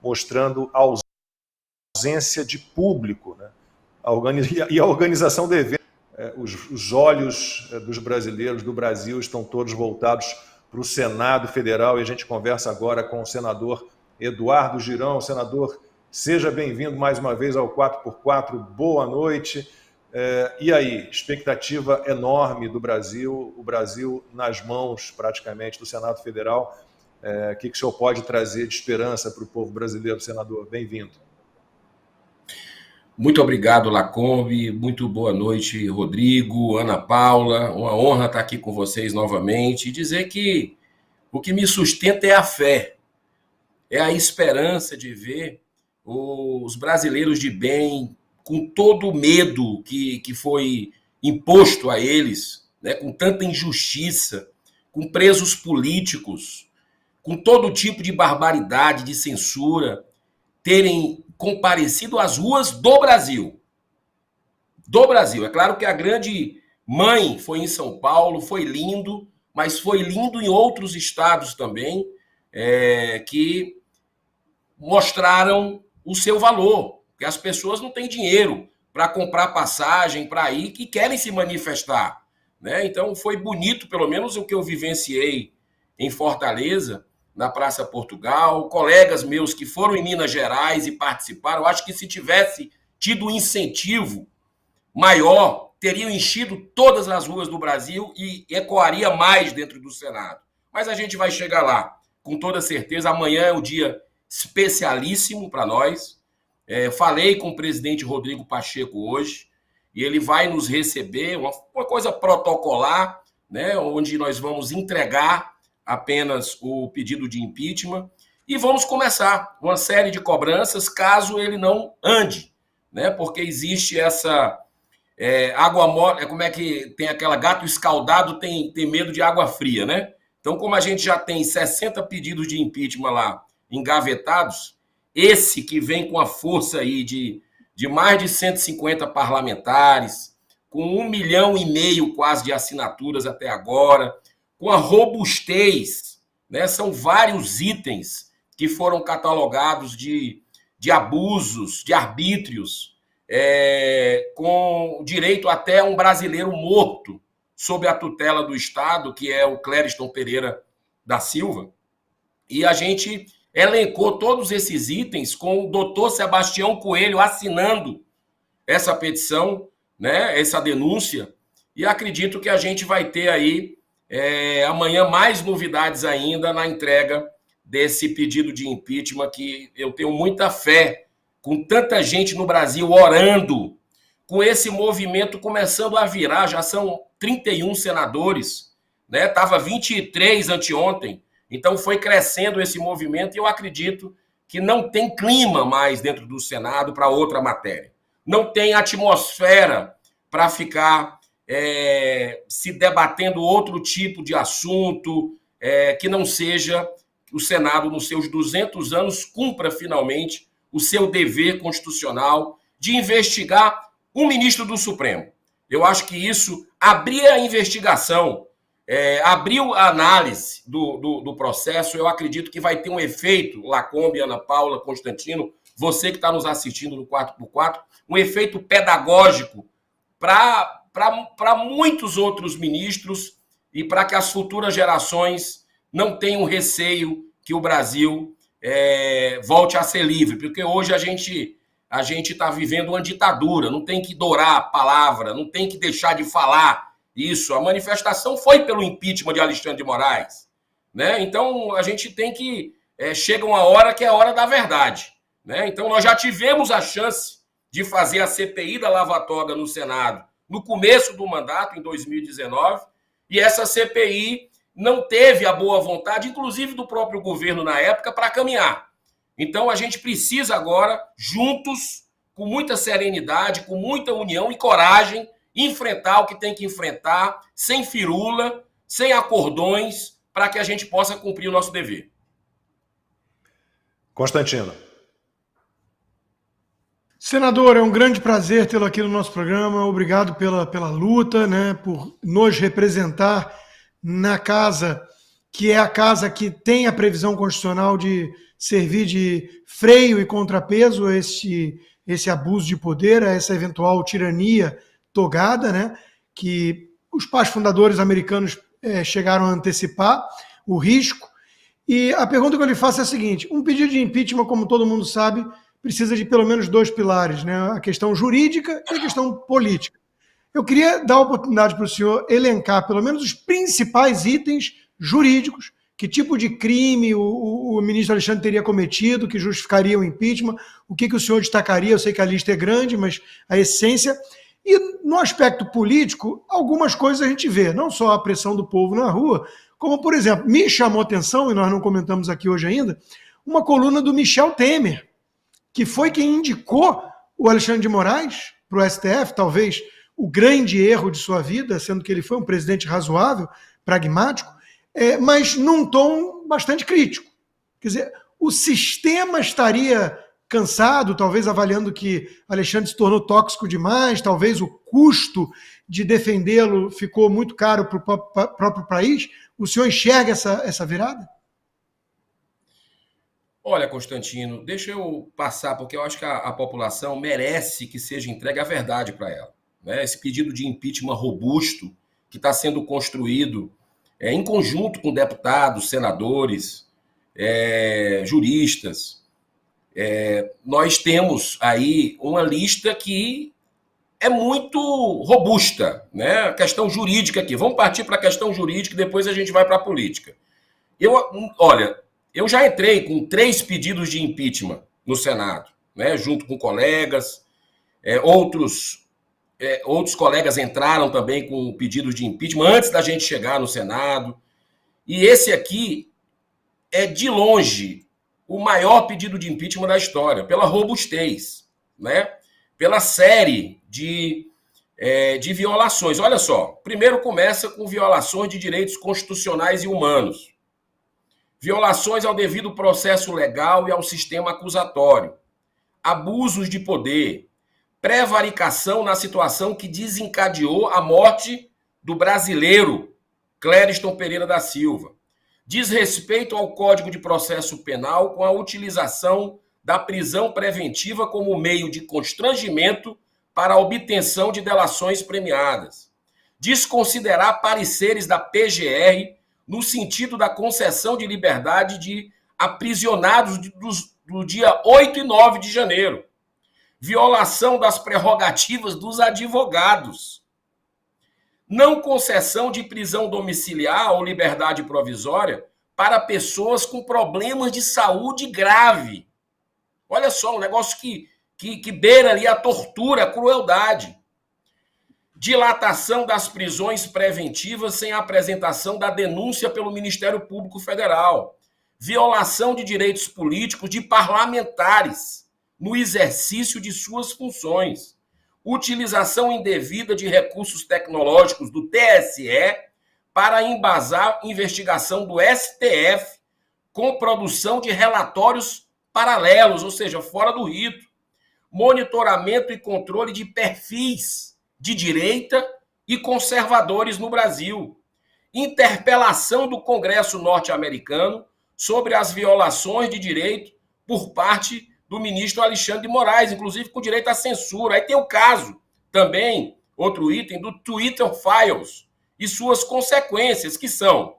mostrando a ausência de público, né? E a organização do evento. Os olhos dos brasileiros do Brasil estão todos voltados para o Senado Federal, e a gente conversa agora com o senador Eduardo Girão. Senador, seja bem-vindo mais uma vez ao 4x4, boa noite. E aí, expectativa enorme do Brasil, o Brasil nas mãos praticamente do Senado Federal. O que o senhor pode trazer de esperança para o povo brasileiro, senador? Bem-vindo. Muito obrigado, Lacombe. Muito boa noite, Rodrigo, Ana Paula. Uma honra estar aqui com vocês novamente e dizer que o que me sustenta é a fé, é a esperança de ver os brasileiros de bem, com todo o medo que foi imposto a eles, né, com tanta injustiça, com presos políticos, com todo tipo de barbaridade, de censura, terem comparecido às ruas do Brasil. Do Brasil. É claro que a grande mãe foi em São Paulo, foi lindo, mas foi lindo em outros estados também, que mostraram o seu valor, porque as pessoas não têm dinheiro para comprar passagem, para ir, que querem se manifestar, né? Então foi bonito, pelo menos o que eu vivenciei em Fortaleza, na Praça Portugal, colegas meus que foram em Minas Gerais e participaram. Eu acho que se tivesse tido um incentivo maior, teriam enchido todas as ruas do Brasil e ecoaria mais dentro do Senado. Mas a gente vai chegar lá, com toda certeza. Amanhã é um dia especialíssimo para nós. Falei com o presidente Rodrigo Pacheco hoje, e ele vai nos receber, uma coisa protocolar, né, onde nós vamos entregar apenas o pedido de impeachment, e vamos começar uma série de cobranças caso ele não ande, né? Porque existe essa água morna, como é que tem aquela gato escaldado tem medo de água fria, né? Então, como a gente já tem 60 pedidos de impeachment lá engavetados, esse que vem com a força aí de mais de 150 parlamentares, com 1,5 milhão quase de assinaturas até agora, com a robustez, né? São vários itens que foram catalogados de abusos, de arbítrios, com direito até um brasileiro morto sob a tutela do Estado, que é o Clériston Pereira da Silva. E a gente elencou todos esses itens com o doutor Sebastião Coelho assinando essa petição, né? Essa denúncia, e acredito que a gente vai ter aí amanhã mais novidades ainda na entrega desse pedido de impeachment, que eu tenho muita fé, com tanta gente no Brasil orando, com esse movimento começando a virar. Já são 31 senadores, né? Estava 23 anteontem, então foi crescendo esse movimento, e eu acredito que não tem clima mais dentro do Senado para outra matéria. Não tem atmosfera para ficar se debatendo outro tipo de assunto, que não seja o Senado, nos seus 200 anos, cumpra finalmente o seu dever constitucional de investigar um ministro do Supremo. Eu acho que isso abrir a investigação, abriu a análise do processo. Eu acredito que vai ter um efeito, Lacombe, Ana Paula, Constantino, você que está nos assistindo no 4x4, um efeito pedagógico para muitos outros ministros, e para que as futuras gerações não tenham receio que o Brasil volte a ser livre, porque hoje a gente está vivendo uma ditadura, não tem que dourar a palavra, não tem que deixar de falar isso. A manifestação foi pelo impeachment de Alexandre de Moraes, né? Então a gente tem que... chega uma hora que é a hora da verdade, né? Então nós já tivemos a chance de fazer a CPI da Lava Toga no Senado no começo do mandato, em 2019, e essa CPI não teve a boa vontade, inclusive do próprio governo na época, para caminhar. Então a gente precisa agora, juntos, com muita serenidade, com muita união e coragem, enfrentar o que tem que enfrentar, sem firula, sem acordões, para que a gente possa cumprir o nosso dever. Constantino. Senador, é um grande prazer tê-lo aqui no nosso programa. Obrigado pela luta, né, por nos representar na casa que é a casa que tem a previsão constitucional de servir de freio e contrapeso a esse abuso de poder, a essa eventual tirania togada, né, que os pais fundadores americanos chegaram a antecipar o risco. E a pergunta que eu lhe faço é a seguinte: um pedido de impeachment, como todo mundo sabe, precisa de pelo menos 2 pilares, né, a questão jurídica e a questão política. Eu queria dar a oportunidade para o senhor elencar pelo menos os principais itens jurídicos, que tipo de crime o ministro Alexandre teria cometido, que justificaria o impeachment, o que o senhor destacaria. Eu sei que a lista é grande, mas a essência. E no aspecto político, algumas coisas a gente vê, não só a pressão do povo na rua, como, por exemplo, me chamou a atenção, e nós não comentamos aqui hoje ainda, uma coluna do Michel Temer, que foi quem indicou o Alexandre de Moraes para o STF, talvez o grande erro de sua vida, sendo que ele foi um presidente razoável, pragmático, mas num tom bastante crítico. Quer dizer, o sistema estaria cansado, talvez avaliando que Alexandre se tornou tóxico demais, talvez o custo de defendê-lo ficou muito caro para o próprio país. O senhor enxerga essa virada? Olha, Constantino, deixa eu passar, porque eu acho que a população merece que seja entregue a verdade para ela, né? Esse pedido de impeachment robusto que está sendo construído em conjunto com deputados, senadores, juristas. Nós temos aí uma lista que é muito robusta, né? A questão jurídica aqui. Vamos partir para a questão jurídica e depois a gente vai para a política. Eu já entrei com 3 pedidos de impeachment no Senado, né? Junto com colegas, outros colegas entraram também com pedidos de impeachment antes da gente chegar no Senado. E esse aqui é, de longe, o maior pedido de impeachment da história, pela robustez, né? Pela série de violações. Olha só, primeiro começa com violações de direitos constitucionais e humanos, violações ao devido processo legal e ao sistema acusatório, abusos de poder, prevaricação na situação que desencadeou a morte do brasileiro Clériston Pereira da Silva, desrespeito ao Código de Processo Penal com a utilização da prisão preventiva como meio de constrangimento para a obtenção de delações premiadas, desconsiderar pareceres da PGR no sentido da concessão de liberdade de aprisionados do dia 8 e 9 de janeiro, violação das prerrogativas dos advogados, não concessão de prisão domiciliar ou liberdade provisória para pessoas com problemas de saúde grave. Olha só, um negócio que beira ali a tortura, a crueldade. Dilatação das prisões preventivas sem a apresentação da denúncia pelo Ministério Público Federal. Violação de direitos políticos de parlamentares no exercício de suas funções. Utilização indevida de recursos tecnológicos do TSE para embasar investigação do STF com produção de relatórios paralelos, ou seja, fora do rito. Monitoramento e controle de perfis de direita e conservadores no Brasil. Interpelação do Congresso norte-americano sobre as violações de direito por parte do ministro Alexandre de Moraes, inclusive com direito à censura. Aí tem o caso também, outro item, do Twitter Files e suas consequências, que são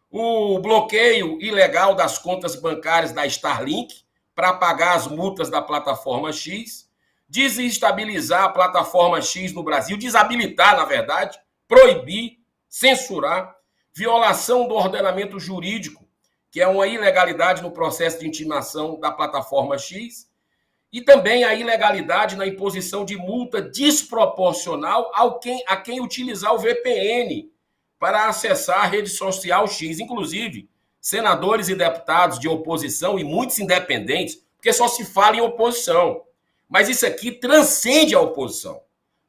o bloqueio ilegal das contas bancárias da Starlink para pagar as multas da plataforma X, desestabilizar a plataforma X no Brasil, desabilitar, na verdade, proibir, censurar, violação do ordenamento jurídico, que é uma ilegalidade no processo de intimação da plataforma X, e também a ilegalidade na imposição de multa desproporcional a quem utilizar o VPN para acessar a rede social X. Inclusive, senadores e deputados de oposição e muitos independentes, porque só se fala em oposição. Mas isso aqui transcende a oposição.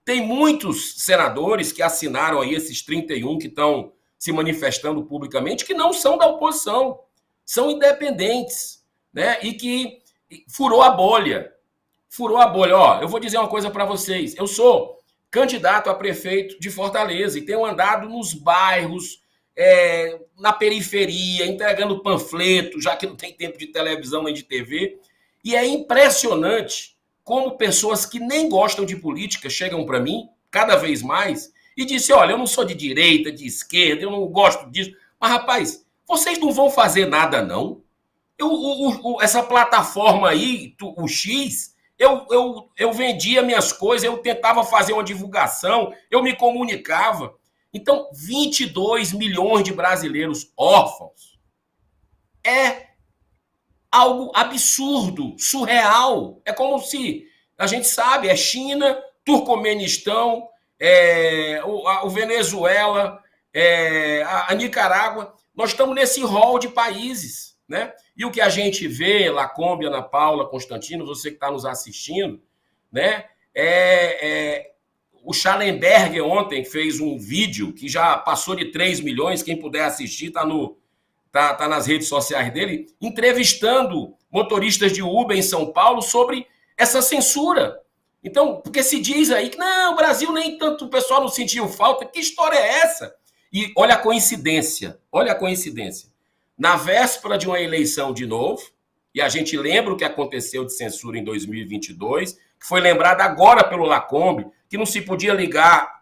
Tem muitos senadores que assinaram aí esses 31 que estão se manifestando publicamente, que não são da oposição, são independentes, né? E que furou a bolha. Furou a bolha. Ó, eu vou dizer uma coisa para vocês. Eu sou candidato a prefeito de Fortaleza e tenho andado nos bairros, na periferia, entregando panfleto, já que não tem tempo de televisão nem de TV. E é impressionante como pessoas que nem gostam de política chegam para mim, cada vez mais, e dizem, olha, eu não sou de direita, de esquerda, eu não gosto disso. Mas, rapaz, vocês não vão fazer nada, não. Essa plataforma aí, o X, eu vendia minhas coisas, eu tentava fazer uma divulgação, eu me comunicava. Então, 22 milhões de brasileiros órfãos é algo absurdo, surreal. É como se, a gente sabe, é China, Turcomenistão, o Venezuela, a Nicarágua. Nós estamos nesse rol de países, né? E o que a gente vê, Lacombe, Ana Paula, Constantino, você que está nos assistindo, né? O Schallenberg ontem fez um vídeo que já passou de 3 milhões, quem puder assistir tá nas redes sociais dele, entrevistando motoristas de Uber em São Paulo sobre essa censura. Então, porque se diz aí que não, o Brasil nem tanto, o pessoal não sentiu falta, que história é essa? E olha a coincidência. Na véspera de uma eleição de novo, e a gente lembra o que aconteceu de censura em 2022, que foi lembrado agora pelo Lacombe, que não se podia ligar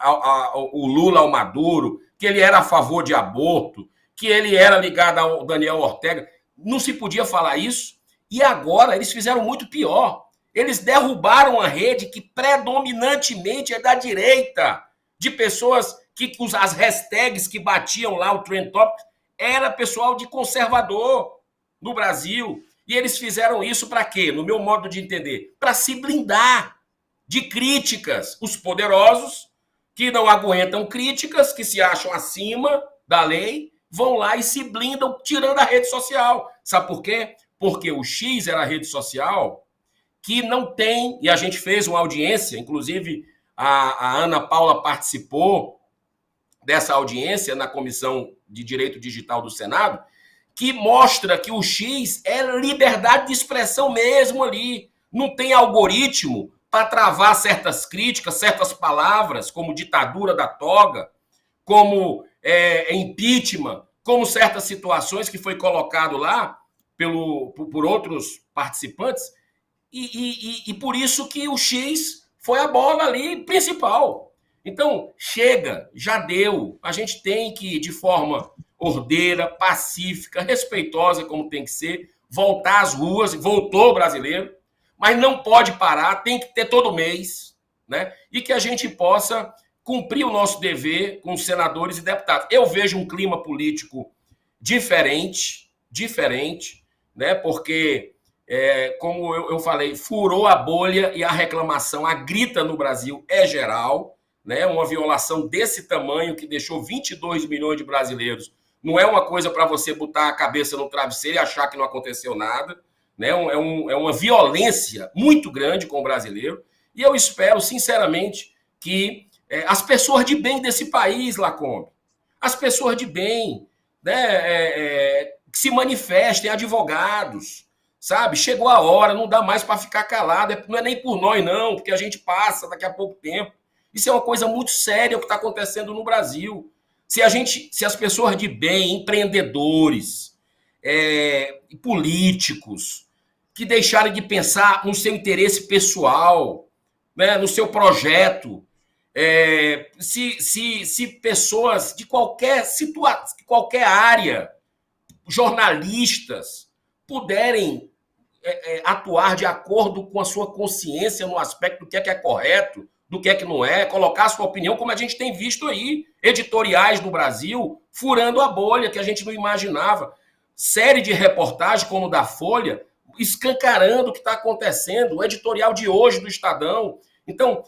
o Lula ao Maduro, que ele era a favor de aborto, que ele era ligado ao Daniel Ortega. Não se podia falar isso. E agora eles fizeram muito pior. Eles derrubaram a rede que predominantemente é da direita, de pessoas que as hashtags que batiam lá, o Trend Topic, era pessoal de conservador no Brasil. E eles fizeram isso para quê? No meu modo de entender, para se blindar de críticas. Os poderosos, que não aguentam críticas, que se acham acima da lei, vão lá e se blindam tirando a rede social. Sabe por quê? Porque o X era a rede social que não tem, e a gente fez uma audiência, inclusive a Ana Paula participou dessa audiência na Comissão de Direito Digital do Senado, que mostra que o X é liberdade de expressão mesmo ali. Não tem algoritmo para travar certas críticas, certas palavras, como ditadura da toga, como impeachment, como certas situações que foi colocado lá por outros participantes, e por isso que o X foi a bola ali principal. Então, chega, já deu. A gente tem que, de forma ordeira, pacífica, respeitosa, como tem que ser, voltar às ruas, voltou o brasileiro, mas não pode parar, tem que ter todo mês, né? E que a gente possa cumprir o nosso dever com os senadores e deputados. Eu vejo um clima político diferente, né? Porque, como eu falei, furou a bolha e a reclamação, a grita no Brasil é geral, né? Uma violação desse tamanho que deixou 22 milhões de brasileiros. Não é uma coisa para você botar a cabeça no travesseiro e achar que não aconteceu nada, né? É uma violência muito grande com o brasileiro. E eu espero, sinceramente, que as pessoas de bem desse país, Lacombe, as pessoas de bem, né, que se manifestem, advogados, sabe? Chegou a hora, não dá mais para ficar calado, não é nem por nós, não, porque a gente passa daqui a pouco tempo. Isso é uma coisa muito séria o que está acontecendo no Brasil. Se as pessoas de bem, empreendedores, políticos, que deixarem de pensar no seu interesse pessoal, né, no seu projeto, se pessoas de qualquer situação, de qualquer área, jornalistas, puderem atuar de acordo com a sua consciência no aspecto do que é correto, do que não é, colocar a sua opinião, como a gente tem visto aí, editoriais no Brasil, furando a bolha que a gente não imaginava. Série de reportagens como o da Folha, escancarando o que está acontecendo, o editorial de hoje do Estadão. Então,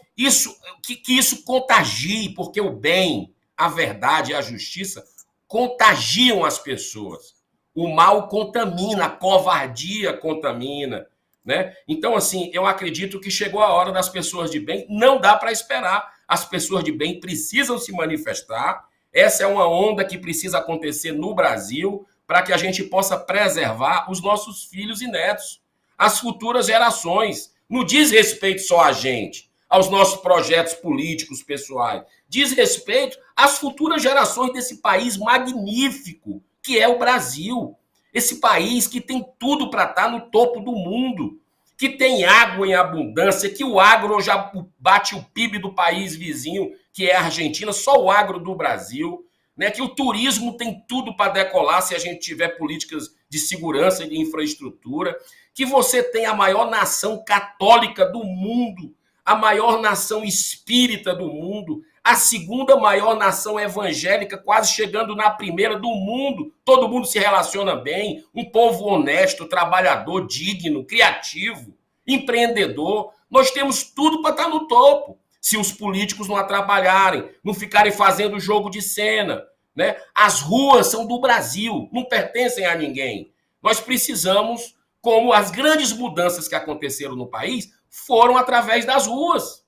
que isso contagie, porque o bem, a verdade e a justiça contagiam as pessoas. O mal contamina, a covardia contamina, né? Então, assim, eu acredito que chegou a hora das pessoas de bem, não dá para esperar. As pessoas de bem precisam se manifestar. Essa é uma onda que precisa acontecer no Brasil para que a gente possa preservar os nossos filhos e netos, as futuras gerações. Não diz respeito só a gente. aos nossos projetos políticos pessoais. Diz respeito às futuras gerações desse país magnífico que é o Brasil. Esse país que tem tudo para estar no topo do mundo, que tem água em abundância, que o agro já bate o PIB do país vizinho, que é a Argentina, só o agro do Brasil, né? Que o turismo tem tudo para decolar se a gente tiver políticas de segurança e de infraestrutura, que você tem a maior nação católica do mundo, a maior nação espírita do mundo, a segunda maior nação evangélica, quase chegando na primeira do mundo. Todo mundo se relaciona bem, um povo honesto, trabalhador, digno, criativo, empreendedor. Nós temos tudo para estar no topo, se os políticos não atrapalharem, não ficarem fazendo jogo de cena, né? As ruas são do Brasil, não pertencem a ninguém. Nós precisamos, como as grandes mudanças que aconteceram no país, foram através das ruas,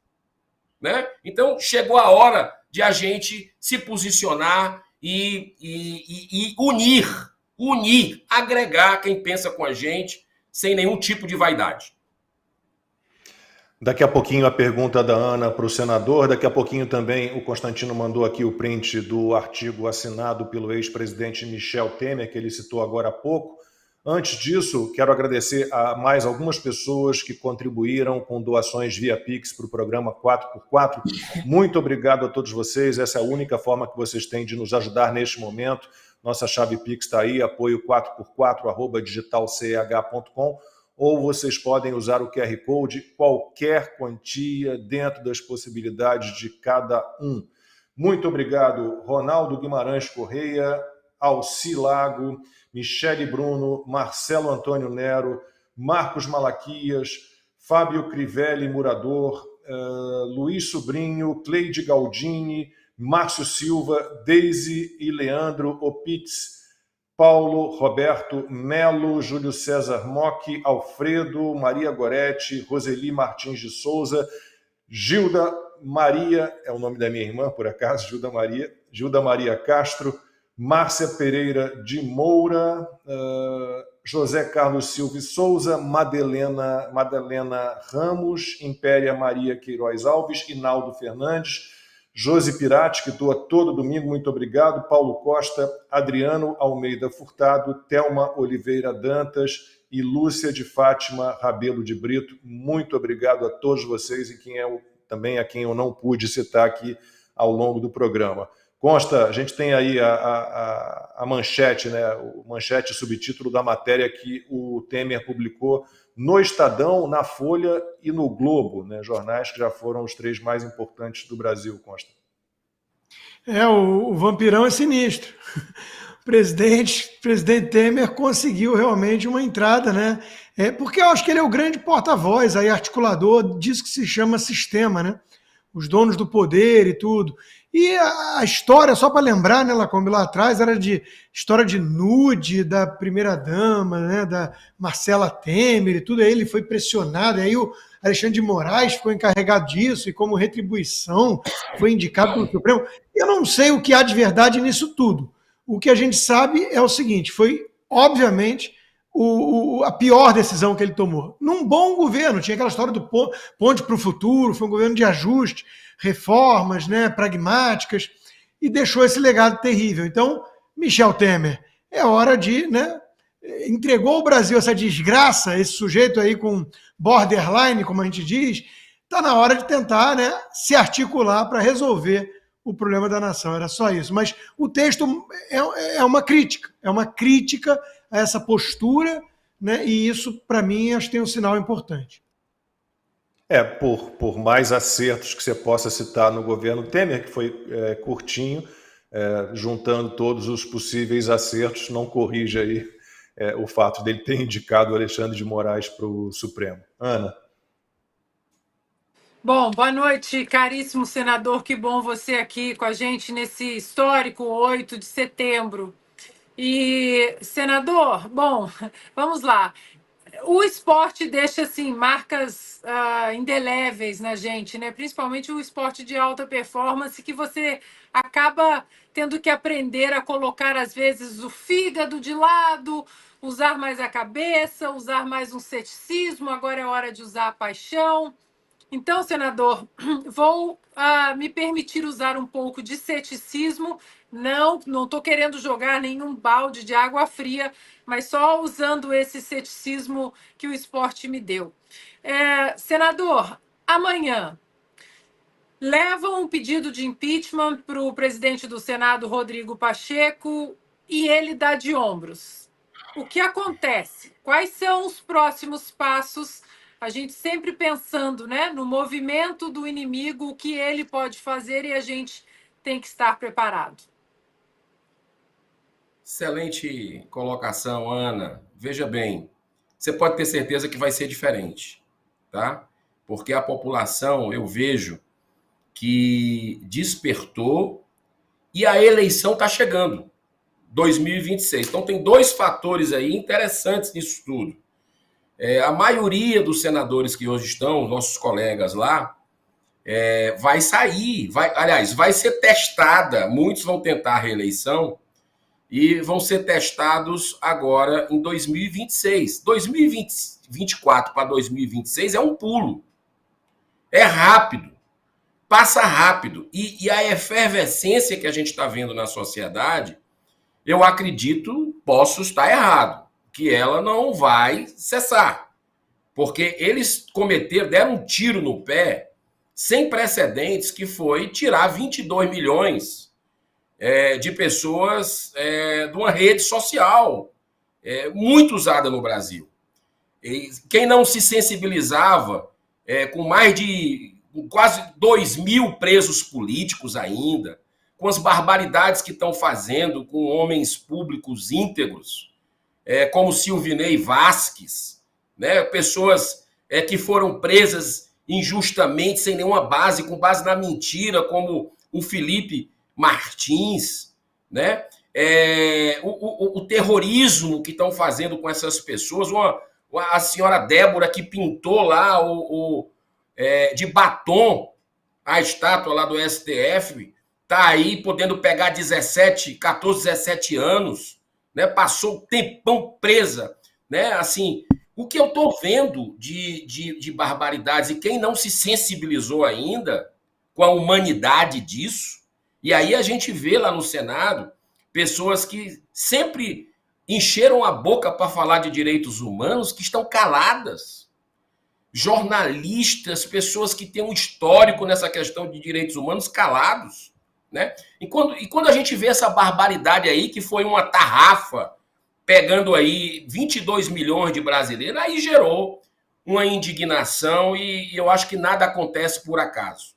né? Então, chegou a hora de a gente se posicionar e unir, agregar quem pensa com a gente, sem nenhum tipo de vaidade. Daqui a pouquinho a pergunta da Ana para o senador, daqui a pouquinho também o Constantino mandou aqui o print do artigo assinado pelo ex-presidente Michel Temer, que ele citou agora há pouco. Antes disso, quero agradecer a mais algumas pessoas que contribuíram com doações via Pix para o programa 4x4. Muito obrigado a todos vocês, essa é a única forma que vocês têm de nos ajudar neste momento. Nossa chave Pix está aí, apoio 4x4@digitalch.com, ou vocês podem usar o QR Code, qualquer quantia dentro das possibilidades de cada um. Muito obrigado, Ronaldo Guimarães Correia, Alci Lago, Michele Bruno, Marcelo Antônio Nero, Marcos Malaquias, Fábio Crivelli Murador, Luiz Sobrinho, Cleide Galdini, Márcio Silva, Deise e Leandro Opitz, Paulo Roberto Melo, Júlio César Mocchi, Alfredo, Maria Goretti, Roseli Martins de Souza, Gilda Maria, é o nome da minha irmã, por acaso, Gilda Maria Castro, Márcia Pereira de Moura, José Carlos Silva Souza, Madalena Ramos, Impéria Maria Queiroz Alves, Inaldo Fernandes, Josi Pirati, que doa todo domingo, muito obrigado, Paulo Costa, Adriano Almeida Furtado, Thelma Oliveira Dantas e Lúcia de Fátima Rabelo de Brito. Muito obrigado a todos vocês e também a quem eu não pude citar aqui ao longo do programa. Consta, a gente tem aí a manchete, né? O manchete, subtítulo da matéria que o Temer publicou no Estadão, na Folha e no Globo, né? Jornais que já foram os 3 mais importantes do Brasil, Consta. O vampirão é sinistro. O presidente Temer conseguiu realmente uma entrada, né? Porque eu acho que ele é o grande porta-voz, aí, articulador disso que se chama sistema, né? Os donos do poder e tudo. E a história, só para lembrar, né, Lacombe, lá atrás, era de história de nude da primeira-dama, né, da Marcela Temer e tudo. Aí ele foi pressionado, e aí o Alexandre de Moraes ficou encarregado disso, e como retribuição foi indicado pelo Supremo. Eu não sei o que há de verdade nisso tudo. O que a gente sabe é o seguinte, foi, obviamente, a pior decisão que ele tomou. Num bom governo, tinha aquela história do ponte para o futuro, foi um governo de ajuste, reformas, né, pragmáticas, e deixou esse legado terrível. Então, Michel Temer, é hora de, né, entregou o Brasil essa desgraça, esse sujeito aí com borderline, como a gente diz, está na hora de tentar, né, se articular para resolver o problema da nação. Era só isso. Mas o texto é uma crítica a essa postura, né, e isso, para mim, acho que tem um sinal importante. Por mais acertos que você possa citar no governo Temer, que foi curtinho, juntando todos os possíveis acertos, não corrige aí o fato dele ter indicado o Alexandre de Moraes para o Supremo. Ana. Bom, boa noite, caríssimo senador, que bom você aqui com a gente nesse histórico 8 de setembro. E, senador, bom, vamos lá. O esporte deixa, assim, marcas indeléveis na gente, né? Principalmente o esporte de alta performance, que você acaba tendo que aprender a colocar, às vezes, o fígado de lado, usar mais a cabeça, usar mais um ceticismo, agora é hora de usar a paixão. Então, senador, vou me permitir usar um pouco de ceticismo. Não estou querendo jogar nenhum balde de água fria, mas só usando esse ceticismo que o esporte me deu. Senador, amanhã levam um pedido de impeachment para o presidente do Senado, Rodrigo Pacheco, e ele dá de ombros. O que acontece? Quais são os próximos passos? A gente sempre pensando, né, no movimento do inimigo, o que ele pode fazer, e a gente tem que estar preparado. Excelente colocação, Ana. Veja bem, você pode ter certeza que vai ser diferente, tá? Porque a população, eu vejo que despertou e a eleição está chegando, 2026. Então tem dois fatores aí interessantes nisso tudo. A maioria dos senadores que hoje estão, nossos colegas lá, vai sair, vai ser testada. Muitos vão tentar a reeleição e vão ser testados agora em 2026. 2024 para 2026 é um pulo. É rápido. Passa rápido. E a efervescência que a gente está vendo na sociedade, eu acredito, posso estar errado, que ela não vai cessar. Porque eles deram um tiro no pé sem precedentes, que foi tirar 22 milhões de pessoas de uma rede social muito usada no Brasil. E quem não se sensibilizava com quase 2 mil presos políticos ainda, com as barbaridades que estão fazendo com homens públicos íntegros, como Silvinei Vasquez, né? Pessoas que foram presas injustamente, sem nenhuma base, com base na mentira, como o Felipe Martins, né? O terrorismo que estão fazendo com essas pessoas, a senhora Débora que pintou lá de batom a estátua lá do STF, tá aí podendo pegar 14, 17 anos, né? Passou um tempão presa, né? Assim, o que eu estou vendo de barbaridades, e quem não se sensibilizou ainda com a humanidade disso, e aí a gente vê lá no Senado pessoas que sempre encheram a boca para falar de direitos humanos, que estão caladas. Jornalistas, pessoas que têm um histórico nessa questão de direitos humanos, calados, né? E quando a gente vê essa barbaridade aí, que foi uma tarrafa, pegando aí 22 milhões de brasileiros, aí gerou uma indignação, e eu acho que nada acontece por acaso,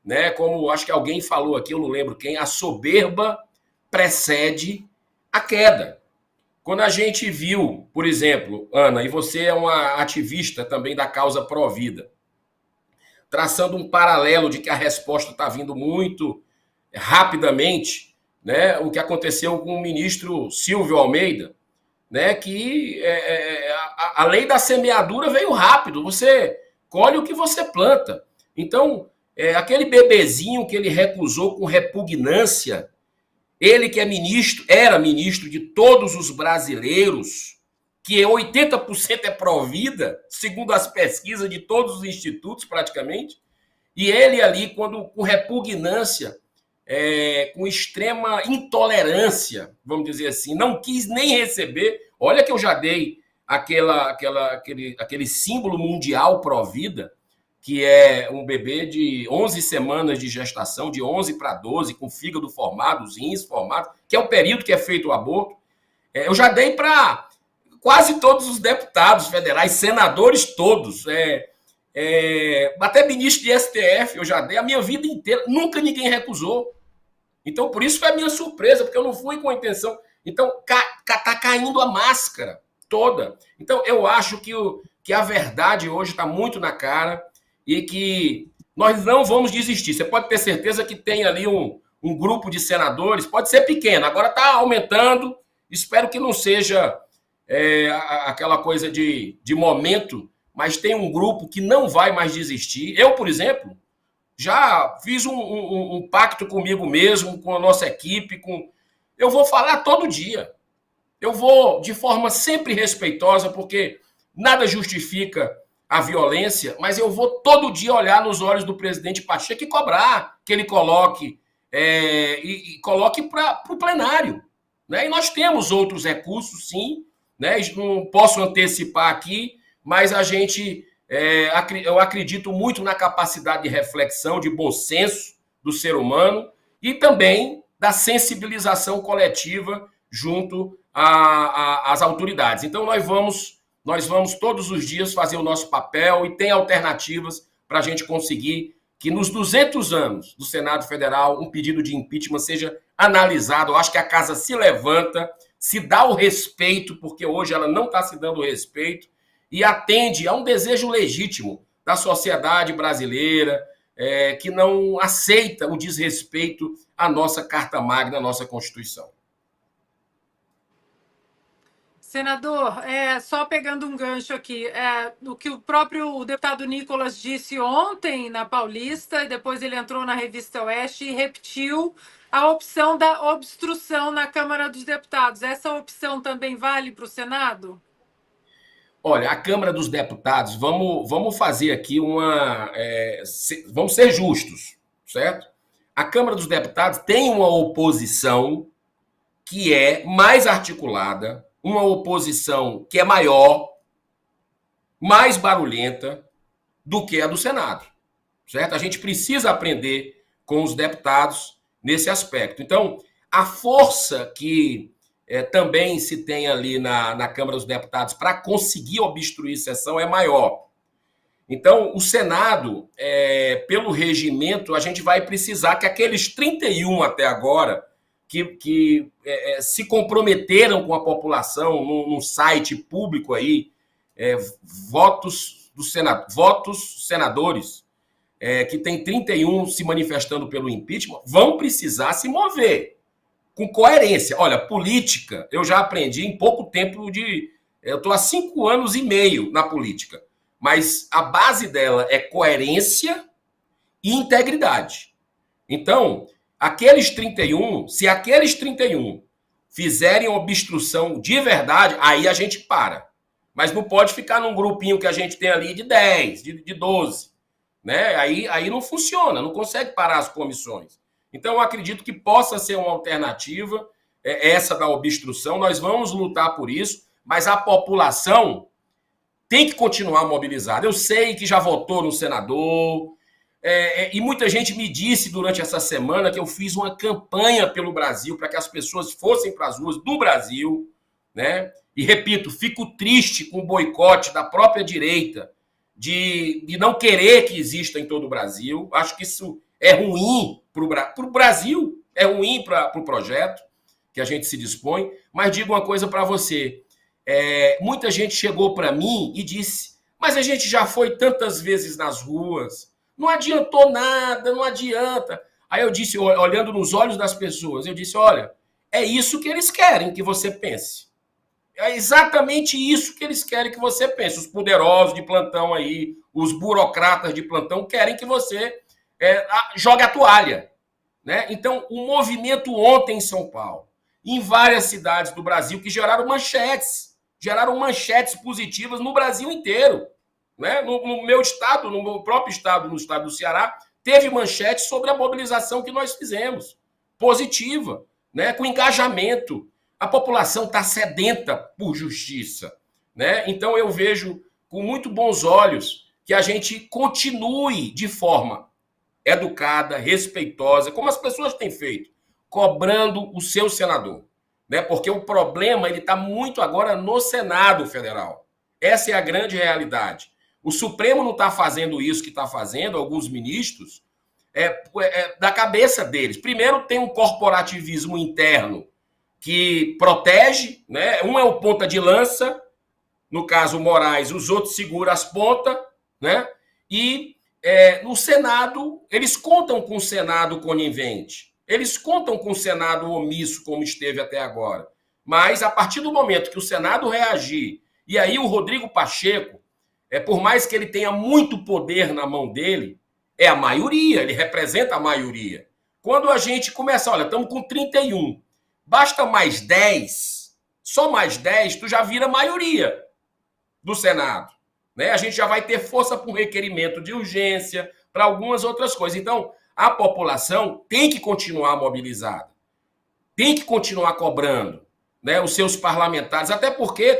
né? Como acho que alguém falou aqui, eu não lembro quem, a soberba precede a queda. Quando a gente viu, por exemplo, Ana, e você é uma ativista também da causa pró-vida, traçando um paralelo de que a resposta está vindo muito rapidamente, né? O que aconteceu com o ministro Silvio Almeida, né? Que a lei da semeadura veio rápido, você colhe o que você planta. Então, aquele bebezinho que ele recusou com repugnância, ele que era ministro de todos os brasileiros, que 80% é pró-vida, segundo as pesquisas de todos os institutos praticamente, e ele ali, com repugnância, com extrema intolerância, vamos dizer assim, não quis nem receber. Olha que eu já dei aquele símbolo mundial pró-vida, que é um bebê de 11 semanas de gestação, de 11 para 12, com fígado formado, os rins formados, que é o período que é feito o aborto. Eu já dei para quase todos os deputados federais, senadores todos, até ministro de STF eu já dei a minha vida inteira, nunca ninguém recusou. Então, por isso foi a minha surpresa, porque eu não fui com a intenção. Então, tá caindo a máscara toda. Então, eu acho que a verdade hoje está muito na cara, e que nós não vamos desistir. Você pode ter certeza que tem ali um grupo de senadores, pode ser pequeno, agora está aumentando, espero que não seja aquela coisa de momento, mas tem um grupo que não vai mais desistir. Eu, por exemplo, já fiz um pacto comigo mesmo, com a nossa equipe, eu vou falar todo dia, eu vou de forma sempre respeitosa, porque nada justifica a violência, mas eu vou todo dia olhar nos olhos do presidente Pacheco e cobrar que ele coloque coloque para o plenário. Né? E nós temos outros recursos, sim, né? Não posso antecipar aqui, mas a gente, eu acredito muito na capacidade de reflexão, de bom senso do ser humano e também da sensibilização coletiva junto às autoridades. Então, nós vamos todos os dias fazer o nosso papel e tem alternativas para a gente conseguir que nos 200 anos do Senado Federal um pedido de impeachment seja analisado. Eu acho que a casa se levanta, se dá o respeito, porque hoje ela não está se dando o respeito, e atende a um desejo legítimo da sociedade brasileira, que não aceita o desrespeito à nossa Carta Magna, à nossa Constituição. Senador, só pegando um gancho aqui, o que o próprio deputado Nicolas disse ontem na Paulista, e depois ele entrou na Revista Oeste e repetiu a opção da obstrução na Câmara dos Deputados. Essa opção também vale para o Senado? Olha, a Câmara dos Deputados, vamos fazer aqui vamos ser justos, certo? A Câmara dos Deputados tem uma oposição que é mais articulada, uma oposição que é maior, mais barulhenta do que a do Senado, certo? A gente precisa aprender com os deputados nesse aspecto. Então, a força que também se tem ali na Câmara dos Deputados para conseguir obstruir sessão é maior. Então, o Senado, pelo regimento, a gente vai precisar que aqueles 31 até agora que se comprometeram com a população num site público aí, votos senadores, que tem 31 se manifestando pelo impeachment, vão precisar se mover com coerência. Olha, política, eu já aprendi em pouco tempo eu estou há 5 anos e meio na política, mas a base dela é coerência e integridade. Então, se aqueles 31 fizerem obstrução de verdade, aí a gente para. Mas não pode ficar num grupinho que a gente tem ali de 10, de 12. Né? Aí não funciona, não consegue parar as comissões. Então, eu acredito que possa ser uma alternativa, essa da obstrução. Nós vamos lutar por isso, mas a população tem que continuar mobilizada. Eu sei que já votou no senador, e muita gente me disse durante essa semana que eu fiz uma campanha pelo Brasil para que as pessoas fossem para as ruas do Brasil, né? E repito, fico triste com o boicote da própria direita de não querer que exista em todo o Brasil. Acho que isso é ruim para o Brasil, é ruim para o projeto que a gente se dispõe. Mas digo uma coisa para você, muita gente chegou para mim e disse, mas a gente já foi tantas vezes nas ruas, não adiantou nada, não adianta. Aí eu disse, olhando nos olhos das pessoas, eu disse, olha, é isso que eles querem que você pense. É exatamente isso que eles querem que você pense. Os poderosos de plantão aí, os burocratas de plantão querem que você jogue a toalha. Né? Então, o movimento ontem em São Paulo, em várias cidades do Brasil, que geraram manchetes positivas no Brasil inteiro. Né? No meu estado, no meu próprio estado, no estado do Ceará, teve manchete sobre a mobilização que nós fizemos, positiva, né? Com engajamento. A população está sedenta por justiça. Né? Então eu vejo com muito bons olhos que a gente continue de forma educada, respeitosa, como as pessoas têm feito, cobrando o seu senador. Né? Porque o problema está muito agora no Senado Federal. Essa é a grande realidade. O Supremo não está fazendo isso que está fazendo, alguns ministros, da cabeça deles. Primeiro, tem um corporativismo interno que protege, né? Um é o ponta de lança, no caso o Moraes, os outros seguram as pontas, né? E no Senado, eles contam com o Senado conivente, eles contam com o Senado omisso, como esteve até agora. Mas, a partir do momento que o Senado reagir, e aí o Rodrigo Pacheco, por mais que ele tenha muito poder na mão dele, é a maioria, ele representa a maioria. Quando a gente começa, olha, estamos com 31, basta mais 10, só mais 10, tu já vira maioria do Senado. né? A gente já vai ter força para um requerimento de urgência, para algumas outras coisas. Então, a população tem que continuar mobilizada, tem que continuar cobrando, né, os seus parlamentares, até porque,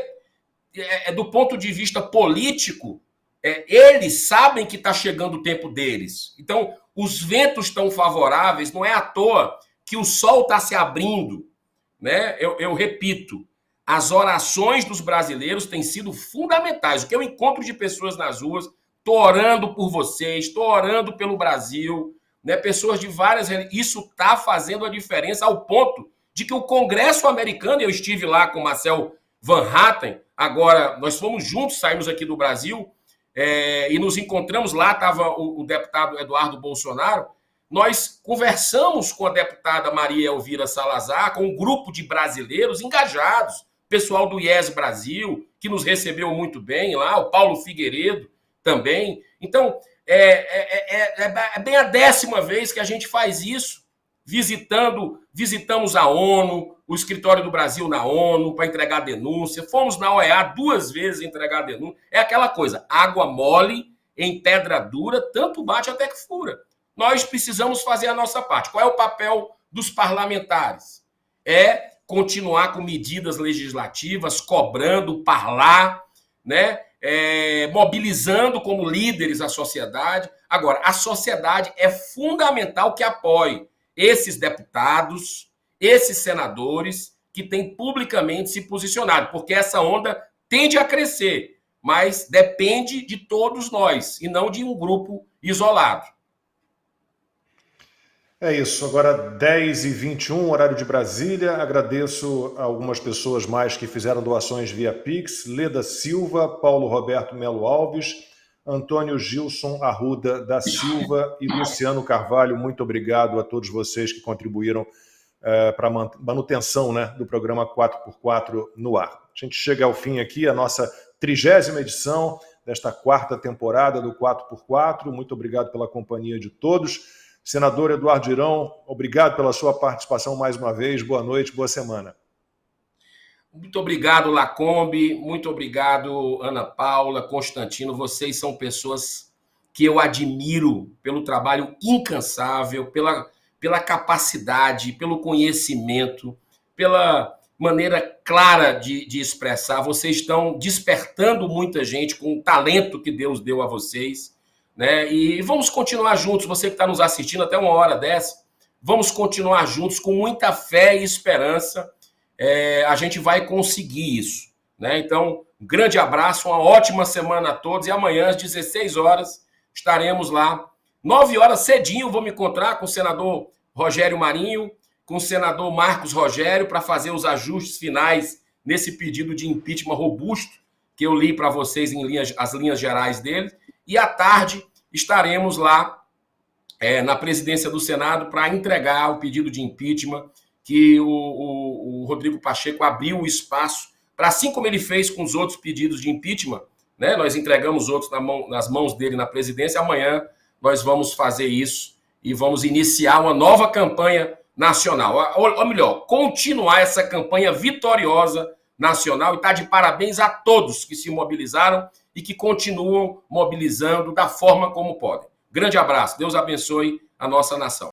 do ponto de vista político, eles sabem que está chegando o tempo deles. Então, os ventos estão favoráveis, não é à toa que o sol está se abrindo, né? Eu repito, as orações dos brasileiros têm sido fundamentais. O que eu encontro de pessoas nas ruas, estou orando por vocês, estou orando pelo Brasil, né? Pessoas de várias... Isso está fazendo a diferença ao ponto de que o Congresso americano, eu estive lá com o Marcel Van Hatten, agora nós fomos juntos, saímos aqui do Brasil, e nos encontramos lá, estava o deputado Eduardo Bolsonaro, nós conversamos com a deputada Maria Elvira Salazar, com um grupo de brasileiros engajados, pessoal do IES Brasil, que nos recebeu muito bem lá, o Paulo Figueiredo também. Então, é bem a 10ª vez que a gente faz isso, visitamos a ONU, o escritório do Brasil na ONU para entregar denúncia, fomos na OEA 2 vezes entregar denúncia. É aquela coisa, água mole em pedra dura, tanto bate até que fura. Nós precisamos fazer a nossa parte. Qual é o papel dos parlamentares? É continuar com medidas legislativas, cobrando, parlar, né? Mobilizando como líderes a sociedade. Agora, a sociedade é fundamental que apoie esses deputados, esses senadores que têm publicamente se posicionado, porque essa onda tende a crescer, mas depende de todos nós e não de um grupo isolado. É isso, agora 10h21, horário de Brasília. Agradeço a algumas pessoas mais que fizeram doações via Pix. Leda Silva, Paulo Roberto Melo Alves, Antônio Gilson Arruda da Silva e Luciano Carvalho. Muito obrigado a todos vocês que contribuíram para a manutenção, né, do programa 4x4 no ar. A gente chega ao fim aqui, a nossa 30ª edição desta 4ª temporada do 4x4. Muito obrigado pela companhia de todos. Senador Eduardo Girão, obrigado pela sua participação mais uma vez. Boa noite, boa semana. Muito obrigado, Lacombe. Muito obrigado, Ana Paula, Constantino. Vocês são pessoas que eu admiro pelo trabalho incansável, pela capacidade, pelo conhecimento, pela maneira clara de expressar. Vocês estão despertando muita gente com o talento que Deus deu a vocês, né? E vamos continuar juntos, você que está nos assistindo até uma hora dessa, vamos continuar juntos com muita fé e esperança, a gente vai conseguir isso, né? Então, um grande abraço, uma ótima semana a todos, e amanhã às 16 horas estaremos lá, 9 horas cedinho, vou me encontrar com o senador Rogério Marinho, com o senador Marcos Rogério, para fazer os ajustes finais nesse pedido de impeachment robusto, que eu li para vocês as linhas gerais dele. E à tarde estaremos lá na presidência do Senado para entregar o pedido de impeachment que o Rodrigo Pacheco abriu o espaço para, assim como ele fez com os outros pedidos de impeachment, né, nós entregamos outros nas mãos dele na presidência. Amanhã nós vamos fazer isso e vamos iniciar uma nova campanha nacional. Ou melhor, continuar essa campanha vitoriosa nacional, e está de parabéns a todos que se mobilizaram e que continuam mobilizando da forma como podem. Grande abraço, Deus abençoe a nossa nação.